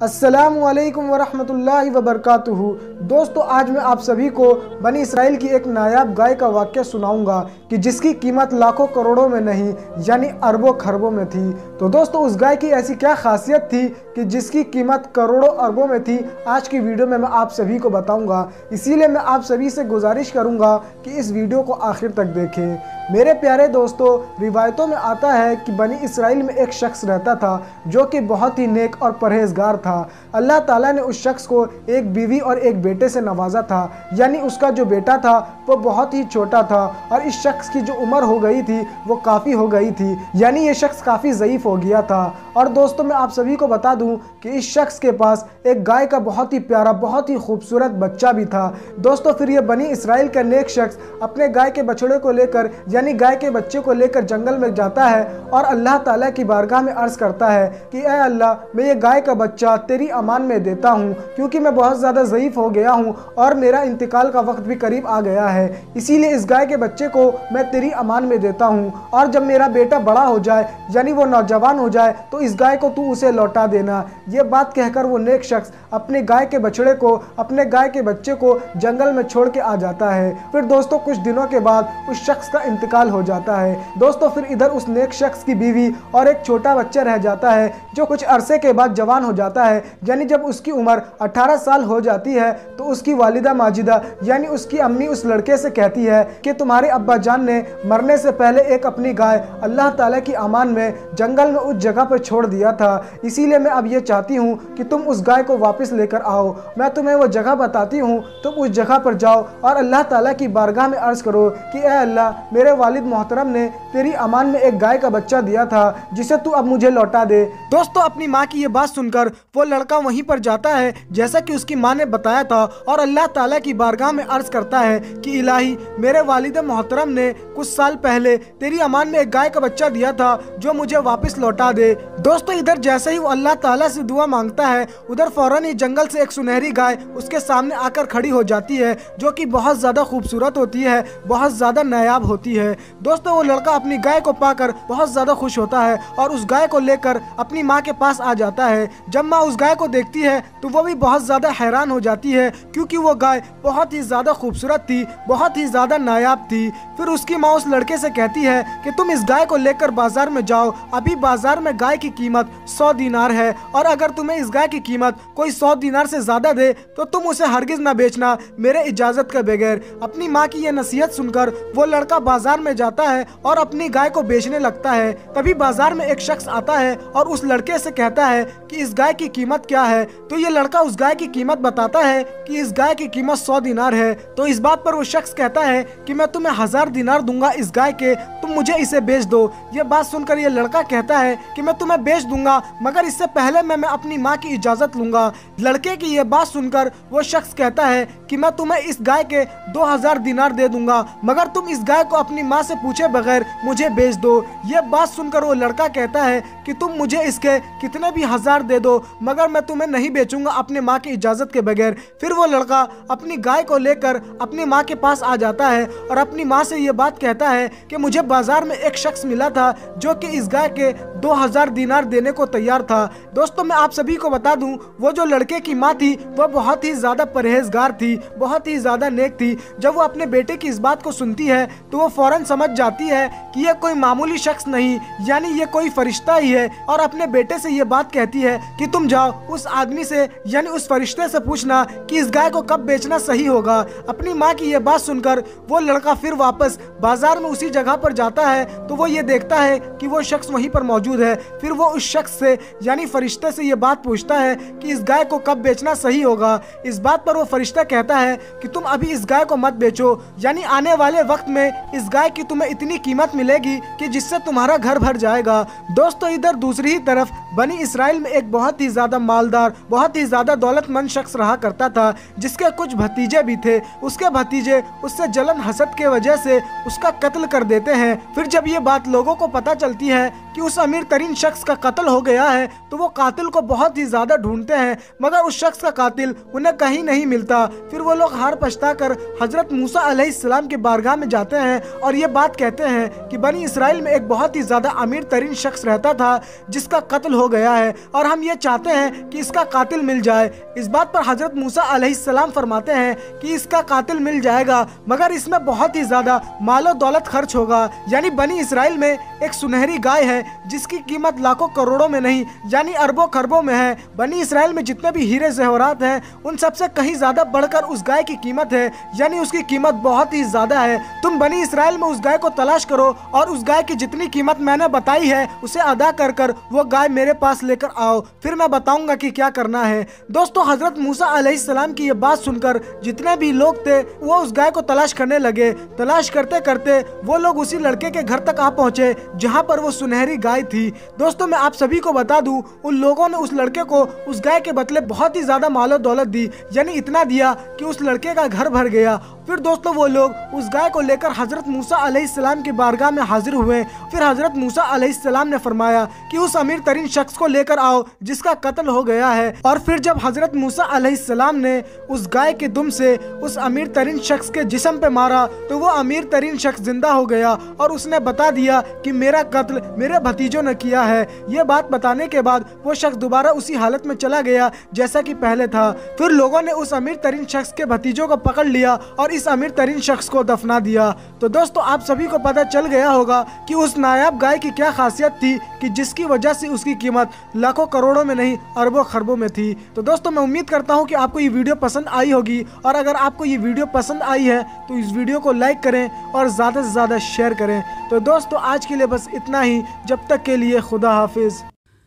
अस्सलामुअलैकुम वरहमतुल्लाहि वबरकातुहू। दोस्तों, आज मैं आप सभी को बनी इसराइल की एक नायाब गाय का वाक़या सुनाऊंगा कि जिसकी कीमत लाखों करोड़ों में नहीं यानी अरबों खरबों में थी। तो दोस्तों, उस गाय की ऐसी क्या खासियत थी कि जिसकी कीमत करोड़ों अरबों में थी, आज की वीडियो में मैं आप सभी को बताऊंगा। इसीलिए मैं आप सभी से गुजारिश करूंगा कि इस वीडियो को आखिर तक देखें। मेरे प्यारे दोस्तों, रिवायतों में आता है कि बनी इसराइल में एक शख्स रहता था जो कि बहुत ही नेक और परहेजगार था। अल्लाह ताला ने उस शख्स को एक बीवी और एक बेटे से नवाजा था, यानी उसका जो बेटा था वो बहुत ही छोटा था और इस शख्स की जो उम्र हो गई थी वो काफ़ी हो गई थी, यानी ये शख्स काफ़ी ज़ईफ़ हो गया था। और दोस्तों, मैं आप सभी को बता दूं कि इस शख्स के पास एक गाय का बहुत ही प्यारा, बहुत ही खूबसूरत बच्चा भी था। दोस्तों, फिर ये बनी इसराइल का नेक शख्स अपने गाय के बछड़े को लेकर यानी गाय के बच्चे को लेकर जंगल में जाता है और अल्लाह ताला की बारगाह में अर्ज़ करता है कि ऐ अल्लाह, मैं ये गाय का बच्चा तेरी अमान में देता हूँ, क्योंकि मैं बहुत ज़्यादा ज़ईफ़ हो गया हूँ और मेरा इंतकाल का वक्त भी करीब आ गया है। इसीलिए इस गाय के बच्चे को मैं तेरी अमान में देता हूँ, और जब मेरा बेटा बड़ा हो जाए यानी वो नौजवान हो जाए तो इस गाय को तू उसे लौटा देना। ये बात कहकर वो नेक शख्स अपने गाय के बछड़े को, अपने गाय के बच्चे को जंगल में छोड़ के आ जाता है। फिर दोस्तों, कुछ दिनों के बाद उस शख्स का इंतकाल हो जाता है। दोस्तों, फिर इधर उस नेक शख्स की बीवी और एक छोटा बच्चा रह जाता है जो कुछ अरसे के बाद जवान हो जाता है। यानी जब उसकी उम्र 18 साल हो जाती है तो उसकी वालिदा माजिदा यानी उसकी अम्मी उस लड़के से कहती है कि तुम्हारे अब्बा जान ने मरने से पहले एक अपनी गाय अल्लाह ताला की अमान में जंगल में उस जगह पर छोड़ दिया था। इसीलिए मैं अब ये चाहती हूँ कि तुम उस गाय को वापस लेकर आओ। मैं तुम्हें वो जगह बताती हूँ, तुम उस जगह पर जाओ और अल्लाह ताला की बारगाह में अर्ज़ करो कि ए अल्लाह, मेरे वालिद मोहतरम ने तेरी अमान में एक गाय का बच्चा दिया था जिसे तू अब मुझे लौटा दे। दोस्तों, अपनी माँ की ये बात सुनकर वो लड़का वहीं पर जाता है जैसा कि उसकी माँ ने बताया था और अल्लाह ताला की बारगाह में अर्ज करता है कि इलाही, मेरे वालिद मोहतरम ने कुछ साल पहले तेरी अमान में एक गाय का बच्चा दिया था जो मुझे वापस लौटा दे। दोस्तों, इधर जैसे ही वो अल्लाह ताला से दुआ मांगता है, उधर फौरन ही जंगल से एक सुनहरी गाय उसके सामने आकर खड़ी हो जाती है जो कि बहुत ज़्यादा खूबसूरत होती है, बहुत ज़्यादा नायाब होती है। दोस्तों, वो लड़का अपनी गाय को पाकर बहुत ज़्यादा खुश होता है और उस गाय को लेकर अपनी माँ के पास आ जाता है। जब माँ उस गाय को देखती है तो वो भी बहुत ज़्यादा हैरान हो जाती है, क्योंकि वो गाय बहुत ही ज़्यादा खूबसूरत थी, बहुत ही ज़्यादा नायाब थी। फिर उसकी माँ उस लड़के से कहती है कि तुम इस गाय को लेकर बाजार में जाओ, अभी बाजार में गाय की कीमत 100 दिनार है, और अगर तुम्हें इस गाय की कीमत कोई 100 दिनार से ज़्यादा दे तो तुम उसे हरगिज़ ना बेचना मेरे इजाज़त के बगैर। अपनी माँ की यह नसीहत सुनकर वो लड़का बाजार में जाता है और अपनी गाय को बेचने लगता है। तभी बाजार में एक शख्स आता है और उस लड़के से कहता है कि इस गाय की कीमत क्या है। तो ये लड़का उस गाय की कीमत बताता है कि इस गाय की कीमत 100 दिनार है। तो इस बात पर वो शख्स कहता है कि मैं तुम्हें 1000 दिनार दूंगा इस गाय के, तुम मुझे इसे बेच दो। ये बात सुनकर ये लड़का कहता है कि मैं तुम्हें बेच दूंगा, मगर इससे पहले मैं अपनी माँ की इजाजत लूंगा। लड़के की ये बात सुनकर वो शख्स कहता है कि मैं तुम्हें इस गाय के 2000 दिनार दे दूंगा, मगर तुम इस गाय को अपनी माँ से पूछे बगैर मुझे बेच दो। ये बात सुनकर वो लड़का कहता है कि तुम मुझे इसके कितने भी 1000 दे दो, मगर मैं तुम्हें नहीं बेचूंगा अपने माँ की इजाज़त के बगैर। फिर वो लड़का अपनी गाय को लेकर अपनी माँ के पास आ जाता है और अपनी माँ से ये बात कहता है कि मुझे बाजार में एक शख्स मिला था जो कि इस गाय के 2000 दिनार देने को तैयार था। दोस्तों, मैं आप सभी को बता दूं, वो जो लड़के की माँ थी वो बहुत ही ज़्यादा परहेजगार थी, बहुत ही ज़्यादा नेक थी। जब वो अपने बेटे की इस बात को सुनती है तो वो फौरन समझ जाती है कि ये कोई मामूली शख्स नहीं, यानी ये कोई फरिश्ता ही है, और अपने बेटे से ये बात कहती है कि तुम जाओ उस आदमी से यानी उस फरिश्ते से पूछना कि इस गाय को कब बेचना सही होगा। अपनी माँ की ये बात सुनकर वो लड़का फिर वापस बाजार में उसी जगह पर जाता है तो वो ये देखता है कि वो शख्स वहीं पर मौजूद है। फिर वो उस शख्स से यानी फरिश्ते से ये बात पूछता है कि इस गाय को कब बेचना सही होगा। इस बात पर वो फरिश्ता कहता है कि तुम अभी इस गाय को मत बेचो, यानी आने वाले वक्त में इस गाय की तुम्हें इतनी कीमत मिलेगी कि जिससे तुम्हारा घर भर जाएगा। दोस्तों, इधर दूसरी ही तरफ बनी इसराइल में एक बहुत ही ज्यादा मालदार, बहुत ही ज्यादा दौलतमंद शख्स रहा करता था, जिसके कुछ भतीजे भी थे। उसके भतीजे उससे जलन हसद के वजह से उसका कत्ल कर देते हैं। फिर जब ये बात लोगों को पता चलती है कि उस अमीर तरीन शख्स का कत्ल हो गया है तो वो कातिल को बहुत ही ज्यादा ढूंढते हैं, मगर उस शख्स का कातिल उन्हें कहीं नहीं मिलता। फिर वो लोग हार पछताकर हजरत मूसा अलैहिस्सलाम के बारगाह में जाते हैं और ये बात कहते हैं कि बनी इसराइल में एक बहुत ही ज्यादा अमीर तरीन शख्स रहता था जिसका कत्ल हो गया है, और हम ये चाहते चाहते हैं कि इसका कातिल मिल जाए। इस बात पर हजरत मूसा अलैहिस्सलाम फरमाते हैं कि इसका कातिल मिल जाएगा, मगर इसमें बहुत ही ज्यादा मालो दौलत खर्च होगा। यानी बनी इसराइल में एक सुनहरी गाय है जिसकी कीमत लाखों करोड़ों में नहीं यानी अरबों खरबों में है। बनी इसराइल में जितने भी हीरे जवाहरात हैं उन सबसे कहीं ज्यादा बढ़कर उस गाय की कीमत है, यानी उसकी कीमत बहुत ही ज्यादा है। तुम बनी इसराइल में उस गाय को तलाश करो और उस गाय की जितनी कीमत मैंने बताई है उसे अदा कर कर वो गाय मेरे पास लेकर आओ, फिर मैं बताऊंगा कि क्या करना है। दोस्तों, हजरत मूसा अलैहिस्सलाम की ये बात सुनकर जितने भी लोग थे वो उस गाय को तलाश करने लगे। तलाश करते करते वो लोग उसी लड़के के घर तक आ पहुंचे जहां पर वो सुनहरी गाय थी। दोस्तों, मैं आप सभी को बता दूं, उन लोगों ने उस लड़के को उस गाय के बदले बहुत ही ज्यादा मालो दौलत दी, यानी इतना दिया कि उस लड़के का घर भर गया। फिर दोस्तों वो लोग उस गाय को लेकर हजरत मूसा अलैहिस्सलाम की बारगाह में हाजिर हुए। फिर हजरत मूसा अलैहिस्सलाम ने फरमाया कि उस अमीर तरीन शख्स को लेकर आओ जिसका कत्ल हो गया है। और फिर जब हजरत मूसा अलैहिस्सलाम ने उस गाय के दुम से उस अमीर तरीन शख्स के जिस्म पे मारा तो वो अमीर तरीन शख्स जिंदा हो गया और उसने बता दिया कि मेरा कत्ल मेरे भतीजों ने किया है। ये बात बताने के बाद वो शख्स दोबारा उसी हालत में चला गया जैसा कि पहले था। फिर लोगों ने उस अमीर तरीन शख्स के भतीजों को पकड़ लिया और इस अमीर तरीन शख्स को दफना दिया। तो दोस्तों, आप सभी को पता चल गया होगा कि उस नायाब गाय की क्या खासियत थी कि जिसकी वजह से उसकी कीमत लाखों करोड़ों में नहीं अरबों खरबों में थी। तो दोस्तों, मैं उम्मीद करता हूँ कि आपको ये वीडियो पसंद आई होगी, और अगर आपको ये वीडियो पसंद आई है तो इस वीडियो को लाइक करें और ज़्यादा से ज़्यादा शेयर करें। तो दोस्तों, आज के लिए बस इतना ही। जब तक के लिए खुदा हाफिज।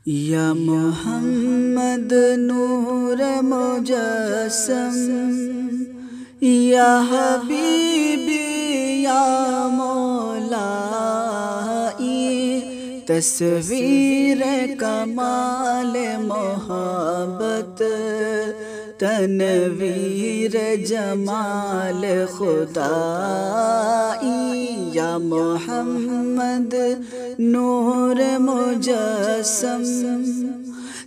या मोहम्मद नूर मुजस्सम, या हबीबी या मौला, तस्वीर कमाल मोहब्बत, तनवीर जमाल खुदा। या मोहम्मद नूर मुजस्सम,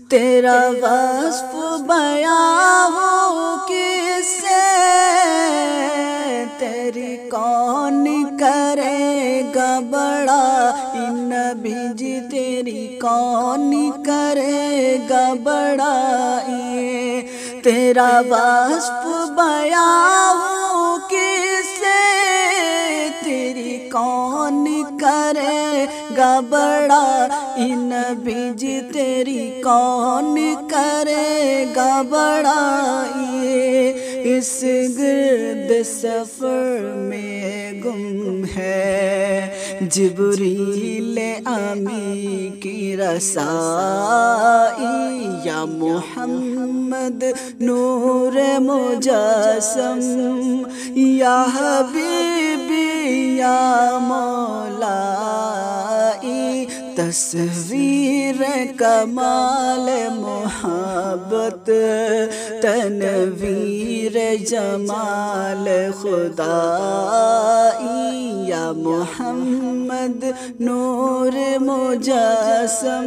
तेरा वस्फ बयां हो किससे, तेरी कौन करेगा बड़ा, इन नबी जी तेरी कौन करेगा बड़ा। तेरा वस्फ बयां हो किससे, तेरी कौन करेगा बड़ा, इन बीज तेरी कौन करेगा बड़ा। इस गिरद सफर में गुम है जिब्रील अमी की रसाई। या मोहम्मद नूर मुजस्सम, या हबीबी या मौला, तस्वीर कमाल मोहब्बत, तनवीर जमाल खुदा। या मोहम्मद नूर मुजस्सम।